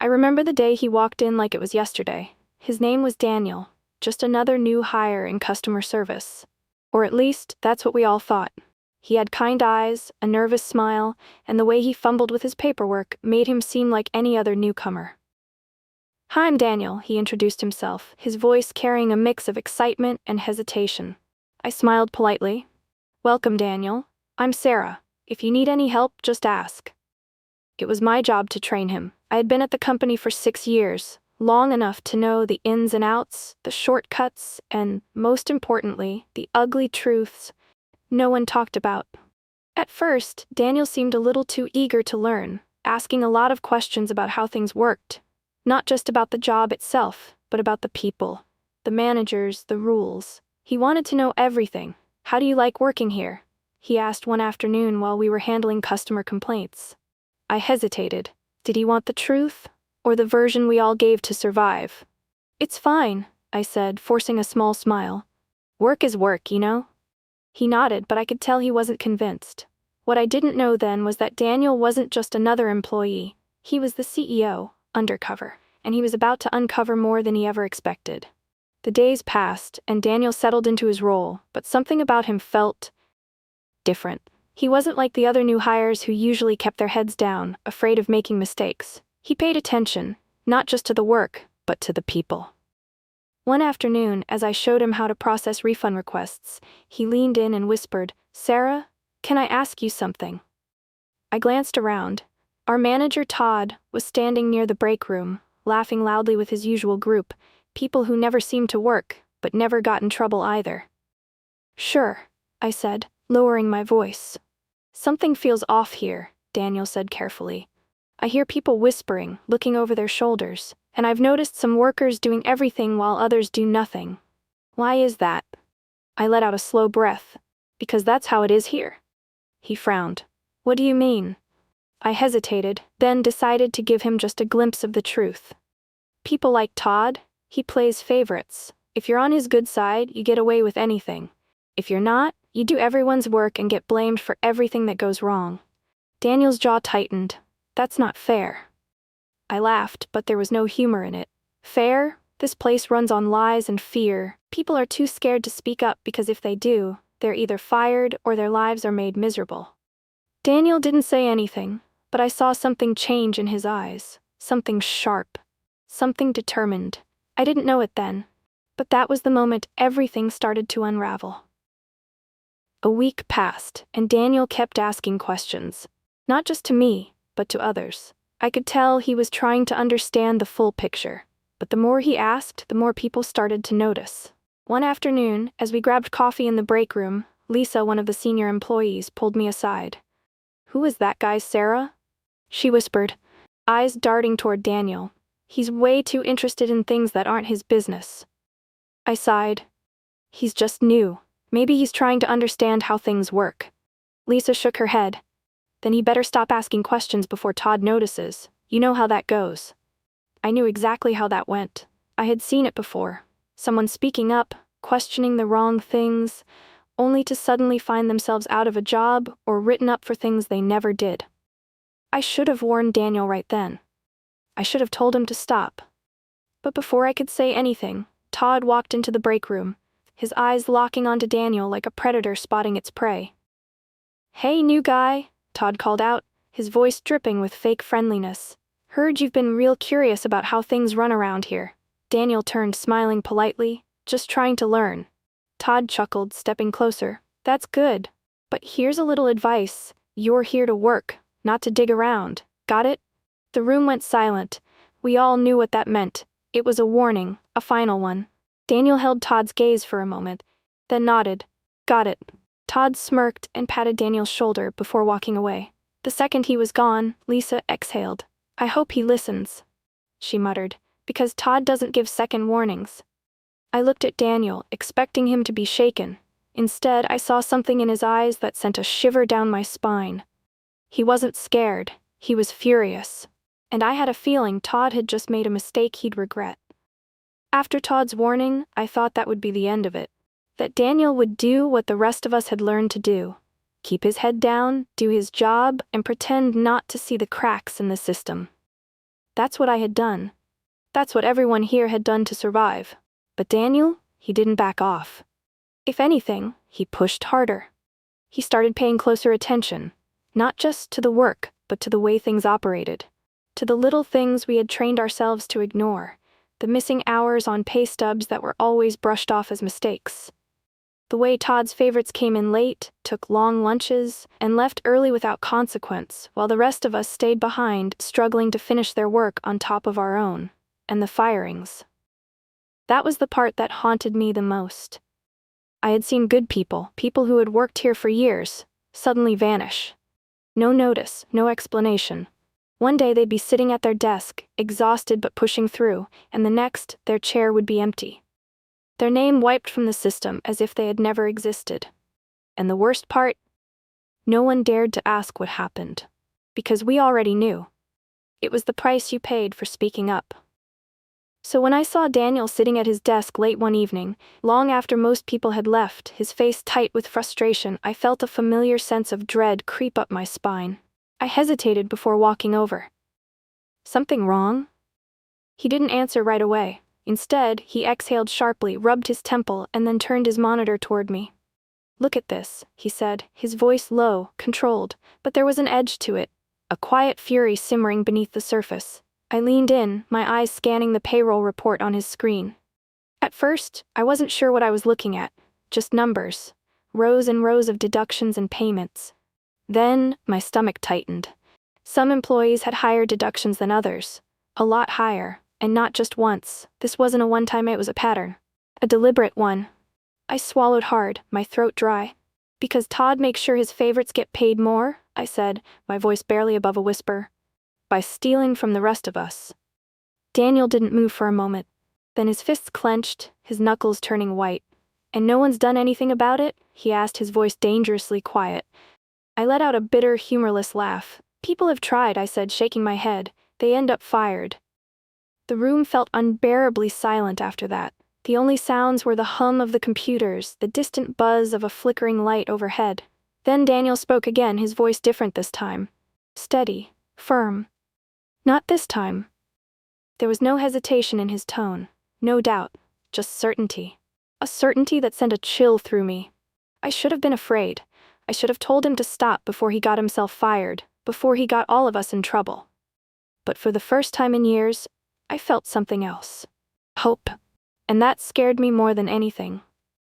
I remember the day he walked in like it was yesterday. His name was Daniel, just another new hire in customer service. Or at least, that's what we all thought. He had kind eyes, a nervous smile, and the way he fumbled with his paperwork made him seem like any other newcomer. "Hi, I'm Daniel," he introduced himself, his voice carrying a mix of excitement and hesitation. I smiled politely. "Welcome, Daniel. I'm Sarah. If you need any help, just ask." It was my job to train him. I had been at the company for 6 years, long enough to know the ins and outs, the shortcuts, and, most importantly, the ugly truths no one talked about. At first, Daniel seemed a little too eager to learn, asking a lot of questions about how things worked. Not just about the job itself, but about the people, the managers, the rules. He wanted to know everything. "How do you like working here?" he asked one afternoon while we were handling customer complaints. I hesitated. Did he want the truth, or the version we all gave to survive? "It's fine," I said, forcing a small smile. "Work is work, you know?" He nodded, but I could tell he wasn't convinced. What I didn't know then was that Daniel wasn't just another employee. He was the CEO, Undercover, and he was about to uncover more than he ever expected. The days passed, and Daniel settled into his role, but something about him felt different. He wasn't like the other new hires who usually kept their heads down, afraid of making mistakes. He paid attention, not just to the work, but to the people. One afternoon, as I showed him how to process refund requests, he leaned in and whispered, "Sarah, can I ask you something?" I glanced around. Our manager, Todd, was standing near the break room, laughing loudly with his usual group, people who never seemed to work, but never got in trouble either. "Sure," I said, lowering my voice. "Something feels off here," Daniel said carefully. "I hear people whispering, looking over their shoulders, and I've noticed some workers doing everything while others do nothing. Why is that?" I let out a slow breath. "Because that's how it is here." He frowned. "What do you mean?" I hesitated, then decided to give him just a glimpse of the truth. "People like Todd, he plays favorites. If you're on his good side, you get away with anything. If you're not, you do everyone's work and get blamed for everything that goes wrong." Daniel's jaw tightened. "That's not fair." I laughed, but there was no humor in it. "Fair? This place runs on lies and fear. People are too scared to speak up because if they do, they're either fired or their lives are made miserable." Daniel didn't say anything, but I saw something change in his eyes, something sharp, something determined. I didn't know it then, but that was the moment everything started to unravel. A week passed, and Daniel kept asking questions. Not just to me, but to others. I could tell he was trying to understand the full picture, but the more he asked, the more people started to notice. One afternoon, as we grabbed coffee in the break room, Lisa, one of the senior employees, pulled me aside. "Who is that guy, Sarah?" she whispered, eyes darting toward Daniel. "He's way too interested in things that aren't his business." I sighed. "He's just new. Maybe he's trying to understand how things work." Lisa shook her head. "Then he better stop asking questions before Todd notices. You know how that goes." I knew exactly how that went. I had seen it before. Someone speaking up, questioning the wrong things, only to suddenly find themselves out of a job or written up for things they never did. I should have warned Daniel right then. I should have told him to stop. But before I could say anything, Todd walked into the break room, his eyes locking onto Daniel like a predator spotting its prey. "Hey, new guy," Todd called out, his voice dripping with fake friendliness. "Heard you've been real curious about how things run around here." Daniel turned, smiling politely, "Just trying to learn." Todd chuckled, stepping closer. "That's good. But here's a little advice. You're here to work, not to dig around. Got it?" The room went silent. We all knew what that meant. It was a warning, a final one. Daniel held Todd's gaze for a moment, then nodded. "Got it." Todd smirked and patted Daniel's shoulder before walking away. The second he was gone, Lisa exhaled. "I hope he listens," she muttered, "because Todd doesn't give second warnings." I looked at Daniel, expecting him to be shaken. Instead, I saw something in his eyes that sent a shiver down my spine. He wasn't scared, he was furious. And I had a feeling Todd had just made a mistake he'd regret. After Todd's warning, I thought that would be the end of it. That Daniel would do what the rest of us had learned to do. Keep his head down, do his job, and pretend not to see the cracks in the system. That's what I had done. That's what everyone here had done to survive. But Daniel, he didn't back off. If anything, he pushed harder. He started paying closer attention, not just to the work, but to the way things operated. To the little things we had trained ourselves to ignore, the missing hours on pay stubs that were always brushed off as mistakes. The way Todd's favorites came in late, took long lunches, and left early without consequence, while the rest of us stayed behind, struggling to finish their work on top of our own. And the firings. That was the part that haunted me the most. I had seen good people, people who had worked here for years, suddenly vanish. No notice, no explanation. One day they'd be sitting at their desk, exhausted but pushing through, and the next, their chair would be empty. Their name wiped from the system as if they had never existed. And the worst part? No one dared to ask what happened. Because we already knew. It was the price you paid for speaking up. So when I saw Daniel sitting at his desk late one evening, long after most people had left, his face tight with frustration, I felt a familiar sense of dread creep up my spine. I hesitated before walking over. Something wrong? He didn't answer right away. Instead, he exhaled sharply, rubbed his temple, and then turned his monitor toward me. "Look at this," he said, his voice low, controlled, but there was an edge to it, a quiet fury simmering beneath the surface. I leaned in, my eyes scanning the payroll report on his screen. At first, I wasn't sure what I was looking at, just numbers, rows and rows of deductions and payments. Then, my stomach tightened. Some employees had higher deductions than others, a lot higher, and not just once. This wasn't a one-time, it was a pattern. A deliberate one. I swallowed hard, my throat dry. "Because Todd makes sure his favorites get paid more," I said, my voice barely above a whisper. "By stealing from the rest of us." Daniel didn't move for a moment. Then his fists clenched, his knuckles turning white. "And no one's done anything about it?" he asked, his voice dangerously quiet. I let out a bitter, humorless laugh. "People have tried," I said, shaking my head. "They end up fired." The room felt unbearably silent after that. The only sounds were the hum of the computers, the distant buzz of a flickering light overhead. Then Daniel spoke again, his voice different this time. Steady, firm. "Not this time." There was no hesitation in his tone, no doubt, just certainty. A certainty that sent a chill through me. I should have been afraid. I should have told him to stop before he got himself fired, before he got all of us in trouble. But for the first time in years, I felt something else. Hope. And that scared me more than anything.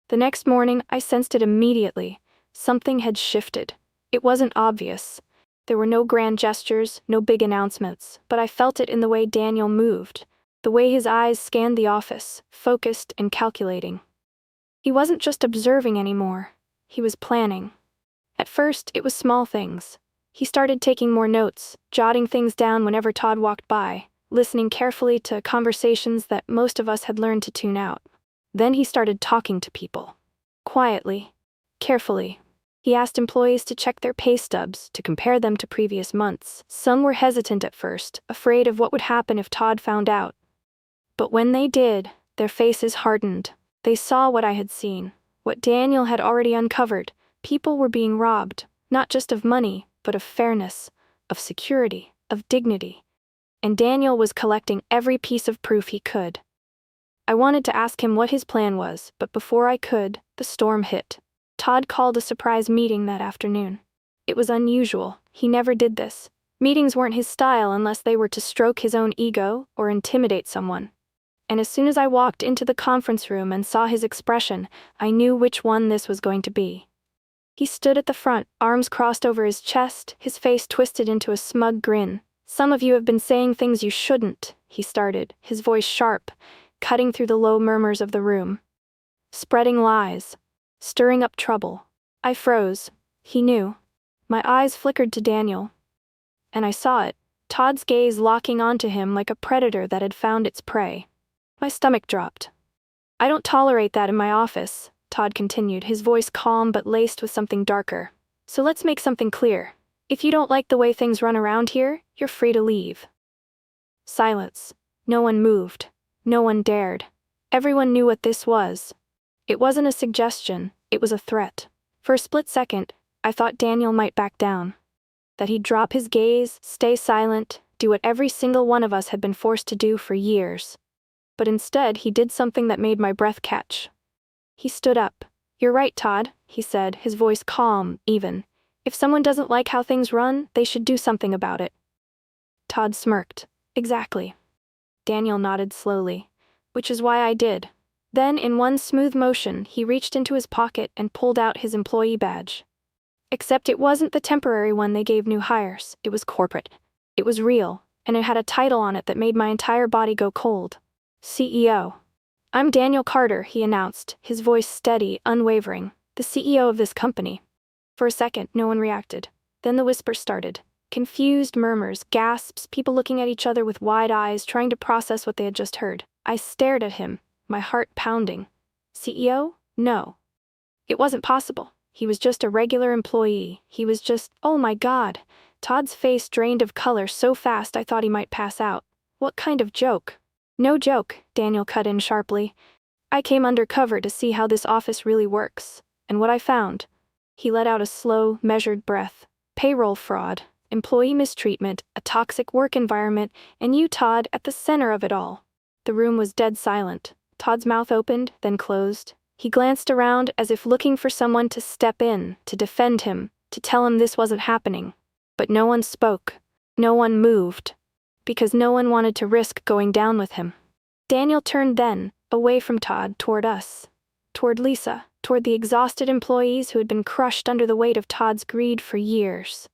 The next morning, I sensed it immediately. Something had shifted. It wasn't obvious. There were no grand gestures, no big announcements, but I felt it in the way Daniel moved, the way his eyes scanned the office, focused and calculating. He wasn't just observing anymore. He was planning. At first, it was small things. He started taking more notes, jotting things down whenever Todd walked by, listening carefully to conversations that most of us had learned to tune out. Then he started talking to people. Quietly, carefully. He asked employees to check their pay stubs, to compare them to previous months. Some were hesitant at first, afraid of what would happen if Todd found out. But when they did, their faces hardened. They saw what I had seen, what Daniel had already uncovered. People were being robbed, not just of money, but of fairness, of security, of dignity. And Daniel was collecting every piece of proof he could. I wanted to ask him what his plan was, but before I could, the storm hit. Todd called a surprise meeting that afternoon. It was unusual. He never did this. Meetings weren't his style unless they were to stroke his own ego or intimidate someone. And as soon as I walked into the conference room and saw his expression, I knew which one this was going to be. He stood at the front, arms crossed over his chest, his face twisted into a smug grin. "Some of you have been saying things you shouldn't," he started, his voice sharp, cutting through the low murmurs of the room. "Spreading lies. Stirring up trouble." I froze. He knew. My eyes flickered to Daniel. And I saw it, Todd's gaze locking onto him like a predator that had found its prey. My stomach dropped. "I don't tolerate that in my office," Todd continued, his voice calm but laced with something darker. "So let's make something clear. If you don't like the way things run around here, you're free to leave." Silence. No one moved. No one dared. Everyone knew what this was. It wasn't a suggestion, it was a threat. For a split second, I thought Daniel might back down. That he'd drop his gaze, stay silent, do what every single one of us had been forced to do for years. But instead, he did something that made my breath catch. He stood up. "You're right, Todd," he said, his voice calm, even. "If someone doesn't like how things run, they should do something about it." Todd smirked. "Exactly." Daniel nodded slowly. "Which is why I did." Then, in one smooth motion, he reached into his pocket and pulled out his employee badge. Except it wasn't the temporary one they gave new hires, it was corporate. It was real, and it had a title on it that made my entire body go cold. CEO. "I'm Daniel Carter," he announced, his voice steady, unwavering. "The CEO of this company." For a second, no one reacted. Then the whisper started. Confused murmurs, gasps, people looking at each other with wide eyes, trying to process what they had just heard. I stared at him, my heart pounding. CEO? No. It wasn't possible. He was just a regular employee. He was just, oh my God. Todd's face drained of color so fast I thought he might pass out. What kind of joke? No joke, Daniel cut in sharply. I came undercover to see how this office really works. And what I found. He let out a slow, measured breath. Payroll fraud, employee mistreatment, a toxic work environment, and you, Todd, at the center of it all. The room was dead silent. Todd's mouth opened, then closed. He glanced around as if looking for someone to step in, to defend him, to tell him this wasn't happening. But no one spoke. No one moved. Because no one wanted to risk going down with him. Daniel turned then, away from Todd, toward us. Toward Lisa, toward the exhausted employees who had been crushed under the weight of Todd's greed for years.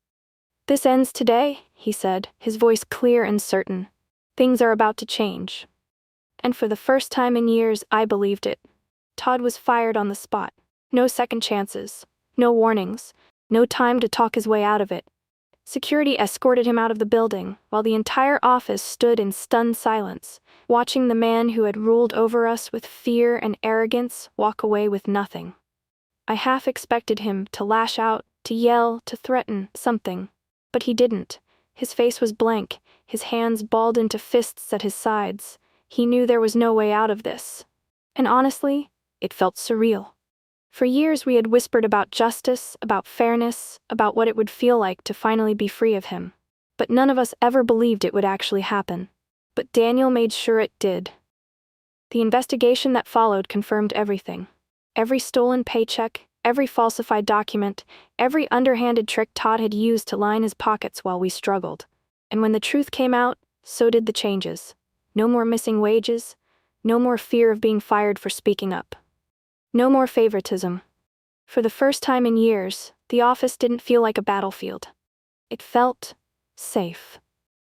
"This ends today," he said, his voice clear and certain. "Things are about to change." And for the first time in years, I believed it. Todd was fired on the spot. No second chances. No warnings. No time to talk his way out of it. Security escorted him out of the building, while the entire office stood in stunned silence, watching the man who had ruled over us with fear and arrogance walk away with nothing. I half expected him to lash out, to yell, to threaten something. But he didn't. His face was blank, his hands balled into fists at his sides. He knew there was no way out of this. And honestly, it felt surreal. For years we had whispered about justice, about fairness, about what it would feel like to finally be free of him. But none of us ever believed it would actually happen. But Daniel made sure it did. The investigation that followed confirmed everything. Every stolen paycheck, every falsified document, every underhanded trick Todd had used to line his pockets while we struggled. And when the truth came out, so did the changes. No more missing wages. No more fear of being fired for speaking up. No more favoritism. For the first time in years, the office didn't feel like a battlefield. It felt safe.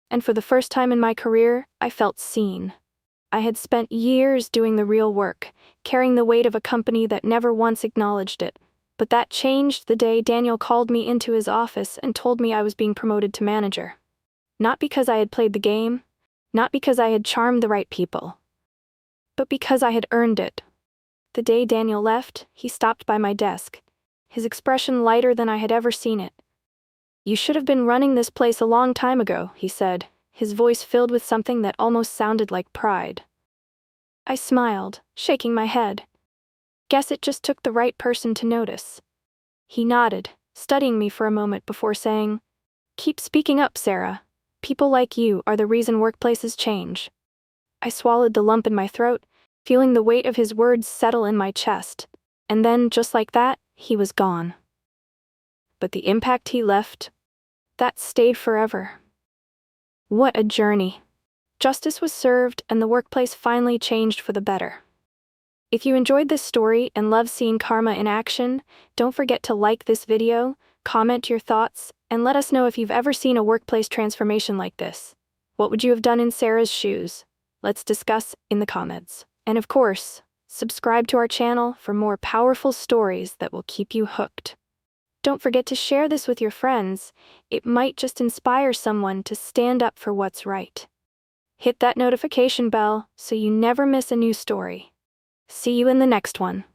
And for the first time in my career, I felt seen. I had spent years doing the real work, carrying the weight of a company that never once acknowledged it. But that changed the day Daniel called me into his office and told me I was being promoted to manager. Not because I had played the game, not because I had charmed the right people, but because I had earned it. The day Daniel left, he stopped by my desk, his expression lighter than I had ever seen it. "You should have been running this place a long time ago," he said, his voice filled with something that almost sounded like pride. I smiled, shaking my head. "Guess it just took the right person to notice." He nodded, studying me for a moment before saying, "Keep speaking up, Sarah. People like you are the reason workplaces change." I swallowed the lump in my throat, feeling the weight of his words settle in my chest. And then, just like that, he was gone. But the impact he left, that stayed forever. What a journey. Justice was served, and the workplace finally changed for the better. If you enjoyed this story and love seeing karma in action, don't forget to like this video, comment your thoughts, and let us know if you've ever seen a workplace transformation like this. What would you have done in Sarah's shoes? Let's discuss in the comments. And of course, subscribe to our channel for more powerful stories that will keep you hooked. Don't forget to share this with your friends. It might just inspire someone to stand up for what's right. Hit that notification bell so you never miss a new story. See you in the next one.